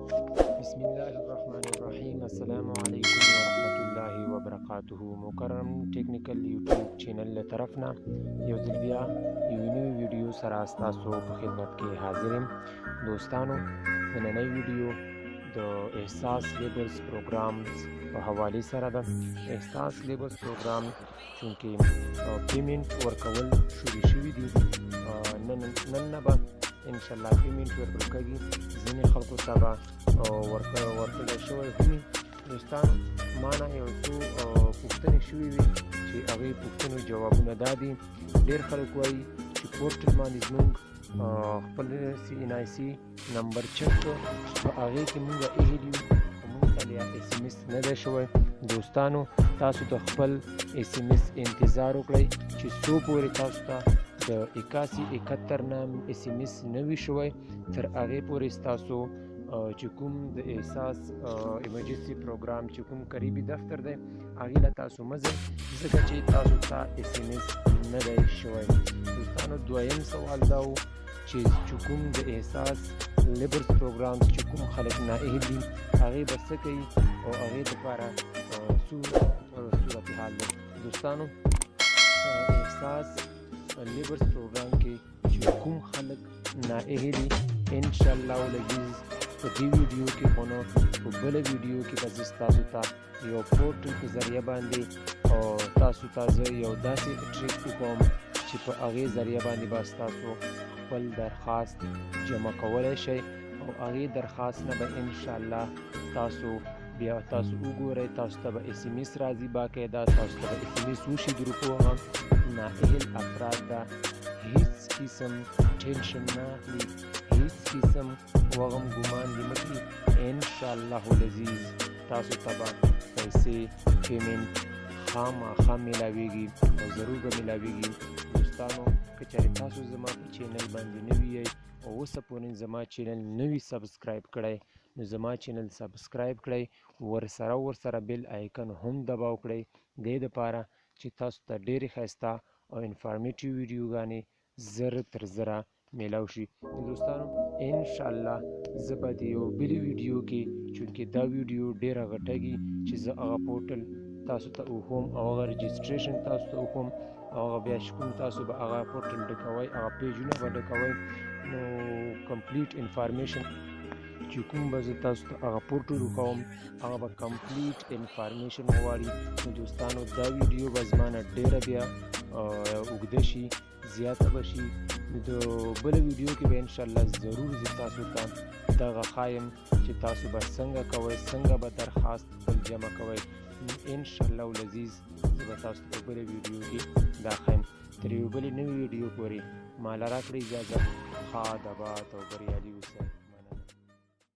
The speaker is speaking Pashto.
بسم الله الرحمن الرحیم. السلام علیکم ورحمت الله وبرکاته. مکرم ټیکنیکل یوټیوب چینل له طرف نه یو ځل بیا یو نوی ویډیو سره ستاسو په خدمت کې حاضر یم. دوستانو، نننۍ ویډیو د احساس لیبلز پروګرام په حوالې سره ده. احساس لیبلز پروګرام چونکې پیمنټ ورکول شروع شوي دي، نن نه به انشاءالله پیمنټ ورکول کېږي. ځینې خلکو ته به ورکړی شوی هم وي. دوستانو، ما نه یو څو پوښتنې شوي وي چې هغې پوښتنو جوابونه دا دي. ډېر خلک وایي چې پورټل باندې زموږ خپل NIC نمبر چک کړو، په هغې کې مونږ ایښي دي، خو مونږ ته بیا SMS نه دی شوی. دوستانو، تاسو د خپل SMS انتظار وکړئ چې څو پورې تاسو ته د 8171 نه SMS نه وي شوی. تر هغې پورې ستاسو چې کوم د احساس ایمرجنسي پروګرام چې کوم قریبي دفتر دی هغې له تاسو مه ځئ، ځکه چې تاسو ته SMS نه دی شوی. دوستانو، دویم سوال دا و چې کوم د احساس لیبلز پروګرام چې کوم خلک نااهل دي هغې به څه کوي او هغې دپاره څو صورتحال دی. دوستانو، احساس لیبلز پروګرام کې چې کوم خلک نااهل دي، انشاءالله العزیز په دې ویډیو کې خو نه، په بله ویډیو کې به زه ستاسو ته یو پورټل په ذریعه باندې تاسو ته زه یو داسې ټریک وکوم چې په هغې ذریعه باندې به ستاسو خپل درخواست جمع کولی شئ او هغې درخواست نه به انشاءالله تاسو وګورئ، تاسو ته به SMS راځي. باقاعده تاسو ته به SMS وشي. ګروپو هغه نااهل افراد ته هیڅ قسم ټینشن نه اخلي، هیڅ قسم وغم ګمان دې مه کړي. انشاءالله العزیز تاسو ته به پیسې پیمنټ خامخا میلاویږي او ضرور به میلاویږي. دوستانو، که چېرې تاسو زما په چینل باندې نوي یئ او اوسه پورې زما چینل نه وي سبسکرایب کړی، نو زما چینل سبسکرایب کړئ، ورسره بیل آیکن هم دباو کړئ، دې دپاره چې تاسو ته ډېرې ښایسته او انفارمیټیو ویډیوګانې زر تر زره میلاو شي. دوستانو، انشاءالله زه به د یو بلې ویډیو کې، چونکې دا ویډیو ډېره غټږي، چې زه هغه پورټل تاسو ته وښوم او هغه رجسټریشن تاسو ته وښوم او هغه بیا چې کوم تاسو به هغه پورټل ډکوئ، هغه پیجونه به ډکوئ، نو کمپلیټ انفارمیشن چې کوم به زه تاسو ته هغه پورټل وښوم هغه به کمپلیټ انفارمیشن غواړي. نو دوستانو، دا ویډیو به زما نه ډېره بیا اوږده شي، زیاته به شي. د بله ویډیو کې به انشاءالله ضرور زه تاسو ته دغه ښایم چې تاسو به څنګه کوئ، څنګه به درخواست خپل جمع کوئ. انشاءالله العزیز زه به تاسو ته په بله ویډیو کې دا ښایم. تر یو بلې نوې ویډیو پورې ما له راکړئ اجازه. ښاد، اباد او بریالي اوسئ.